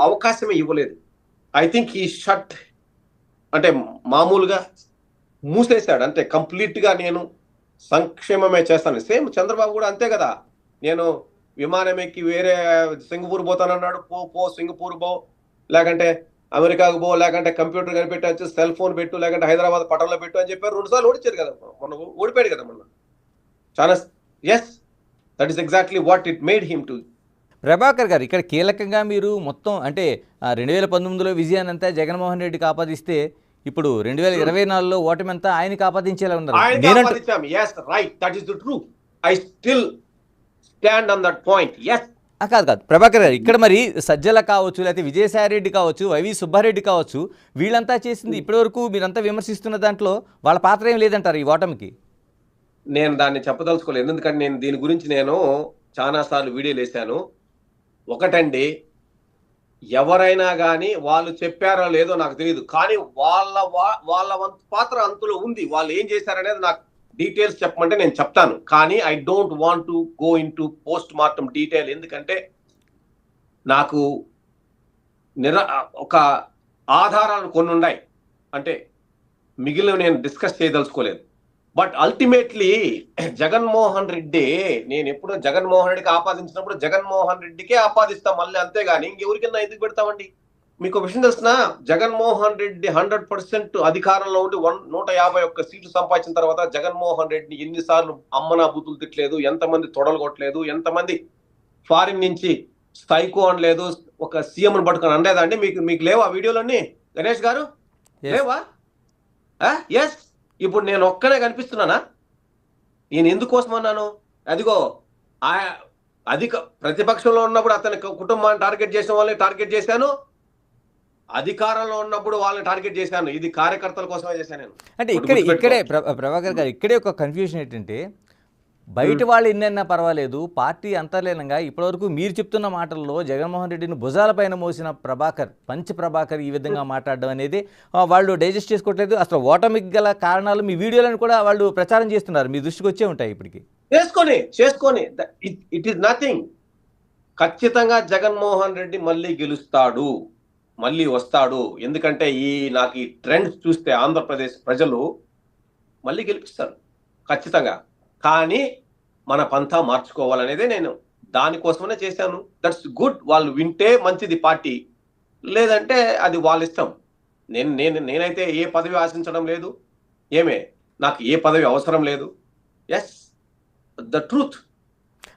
అవకాశమే ఇవ్వలేదు. I think ఈ షట్ అంటే మామూలుగా మూసేశాడు. అంటే కంప్లీట్‌గా నేను సంక్షేమమే చేస్తాను. సేమ్ చంద్రబాబు కూడా అంతే కదా! నేను విమానం ఎక్కి వేరే సింగపూర్ పోతానన్నాడు. పో పో సింగపూర్ పో, లేకంటే అమెరికాకు పో, లేకంటే కంప్యూటర్ కనిపెట్టొచ్చు, సెల్ ఫోన్ పెట్టు, లేకంటే హైదరాబాద్ పటంలో పెట్టు అని చెప్పారు. 2 సార్లు ఓడిచారు కదా! మొన్న ఓడిపోయాడు కదా మొన్న. చాలా yes. That is exactly what it made him to. Prabhakar గారు ఇక్కడ కీలకంగా మీరు మొత్తం అంటే 2019లో విజయాన్నంతా జగన్మోహన్ రెడ్డికి ఆపాదిస్తే ఇప్పుడు 2024లో ఓటమంతా ఆయనకి ఆపాదించేలా ఉన్నారు. ఆయనకి ఆపాదించాం. Yes, right. That is the true. I still stand on that point. Yes. కాదు ప్రభాకర్ గారు ఇక్కడ మరి సజ్జల కావచ్చు, లేకపోతే విజయసాయిరెడ్డి కావచ్చు, వైవి సుబ్బారెడ్డి కావచ్చు, వీళ్ళంతా చేసింది ఇప్పటివరకు మీరంతా విమర్శిస్తున్న దాంట్లో వాళ్ళ పాత్ర ఏం లేదంటారు ఈ ఓటమికి? నేను దాన్ని చెప్పదలుచుకోలేదు. ఎందుకంటే నేను దీని గురించి చాలా సార్లు వీడియోలు వేశాను. ఒకటండి, ఎవరైనా కానీ వాళ్ళు చెప్పారో లేదో నాకు తెలియదు, కానీ వాళ్ళ వంతు పాత్ర అంతులో ఉంది. వాళ్ళు ఏం చేశారనేది నాకు డీటెయిల్స్ చెప్పమంటే నేను చెప్తాను. కానీ I don't want to go into post mortem detail. ఎందుకంటే నాకు ఒక ఆధారాలు కొన్ని ఉన్నాయి. అంటే మిగిలిన నేను డిస్కస్ చేయదలుచుకోలేదు. బట్ అల్టిమేట్లీ జగన్మోహన్ రెడ్డి, నేను ఎప్పుడు జగన్మోహన్ రెడ్డికి ఆపాదించినప్పుడు జగన్మోహన్ రెడ్డికే ఆపాదిస్తాం మళ్ళీ, అంతేగాని ఇంకెవరికైనా ఎందుకు పెడతామండి? మీకు విషయం తెలిసిన, జగన్మోహన్ రెడ్డి 100% అధికారంలో ఉండి 151 సీట్లు సంపాదించిన తర్వాత జగన్మోహన్ రెడ్డిని ఎన్నిసార్లు అమ్మనా బూతులు తిట్టలేదు, ఎంతమంది తొడలు కొట్టలేదు, ఎంతమంది ఫారిన్ నుంచి సైకో అనలేదు, ఒక సీఎంను పట్టుకొని అనలేదా అండి? మీకు లేవా వీడియోలన్నీ గణేష్ గారు? లేవా? ఎస్. ఇప్పుడు నేను ఒక్కనే కనిపిస్తున్నానా? నేను ఎందుకోసం అన్నాను? అదిగో ప్రతిపక్షంలో ఉన్నప్పుడు అతని కుటుంబాన్ని టార్గెట్ చేసిన వాళ్ళని టార్గెట్ చేశాను, అధికారంలో ఉన్నప్పుడు వాళ్ళని టార్గెట్ చేశాను. ఇది కార్యకర్తల కోసమే చేశాను నేను. అంటే ఇక్కడే ప్రభాకర్ గారు ఇక్కడే ఒక కన్ఫ్యూజన్ ఏంటంటే, బయట వాళ్ళు ఎన్నైనా పర్వాలేదు, పార్టీ అంతర్లీనంగా ఇప్పటివరకు మీరు చెప్తున్న మాటల్లో జగన్మోహన్ రెడ్డిని భుజాలపైన మోసిన పంచ్ ప్రభాకర్ ఈ విధంగా మాట్లాడడం అనేది వాళ్ళు డైజెస్ట్ చేసుకోవట్లేదు. అసలు ఓటమికి గల కారణాలు మీ వీడియోలను కూడా వాళ్ళు ప్రచారం చేస్తున్నారు, మీ దృష్టికి వచ్చే ఉంటాయి ఇప్పటికి. చేసుకొని ఇట్ ఈస్ నథింగ్. ఖచ్చితంగా జగన్మోహన్ రెడ్డి మళ్ళీ గెలుస్తాడు, మళ్ళీ వస్తాడు. ఎందుకంటే నాకు ఈ ట్రెండ్స్ చూస్తే ఆంధ్రప్రదేశ్ ప్రజలు మళ్ళీ గెలిపిస్తారు ఖచ్చితంగా. కానీ మన పంథా మార్చుకోవాలనేదే నేను దానికోసమనే చేశాను. That's good. వాళ్ళు వింటే మంచిది పార్టీ, లేదంటే అది వాళ్ళ ఇష్టం. నేనైతే ఏ పదవి ఆశించడం లేదు, నాకు ఏ పదవి అవసరం లేదు. Yes, the truth.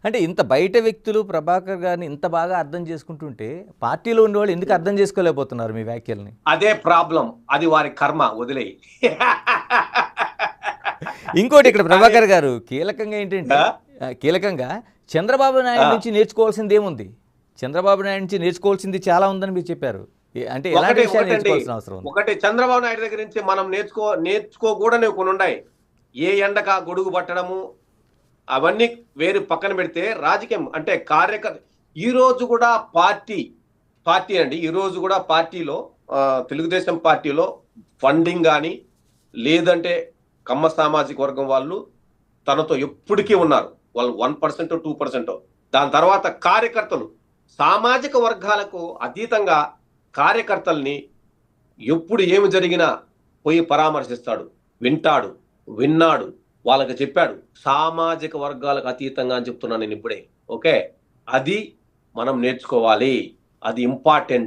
అంటే ఇంత బయట వ్యక్తులు ప్రభాకర్ గారిని ఇంత బాగా అర్థం చేసుకుంటుంటే పార్టీలో ఉండేవాళ్ళు ఎందుకు అర్థం చేసుకోలేకపోతున్నారు మీ వ్యాఖ్యల్ని? అదే ప్రాబ్లం. అది వారి కర్మ, వదిలేయి. ఇంకోటి ఇక్కడ ప్రభాకర్ గారు కీలకంగా ఏంటంటే, చంద్రబాబు నాయుడు నుంచి నేర్చుకోవాల్సింది ఏముంది? చంద్రబాబు నాయుడు నుంచి నేర్చుకోవాల్సింది చాలా ఉందని మీరు చెప్పారు. అంటే ఒకటి చంద్రబాబు నాయుడు దగ్గర నుంచి మనం నేర్చుకోకూడని కొన్ని ఉన్నాయి. ఏ ఎండక గొడుగు పట్టడము, అవన్నీ వేరు పక్కన పెడితే, రాజకీయం అంటే కార్యకర్త ఈ రోజు కూడా పార్టీ అండి. ఈ రోజు కూడా పార్టీలో తెలుగుదేశం పార్టీలో ఫండింగ్ కానీ, లేదంటే కమ్మ సామాజిక వర్గం వాళ్ళు తనతో ఎప్పటికీ ఉన్నారు. వాళ్ళు 1% 2%. దాని తర్వాత కార్యకర్తలు, సామాజిక వర్గాలకు అతీతంగా కార్యకర్తల్ని ఎప్పుడు ఏమి జరిగినా పోయి పరామర్శిస్తాడు, విన్నాడు, వాళ్ళకి చెప్పాడు. సామాజిక వర్గాలకు అతీతంగా అని చెప్తున్నాను నేను ఇప్పుడే. ఓకే, అది మనం నేర్చుకోవాలి. అది ఇంపార్టెంట్.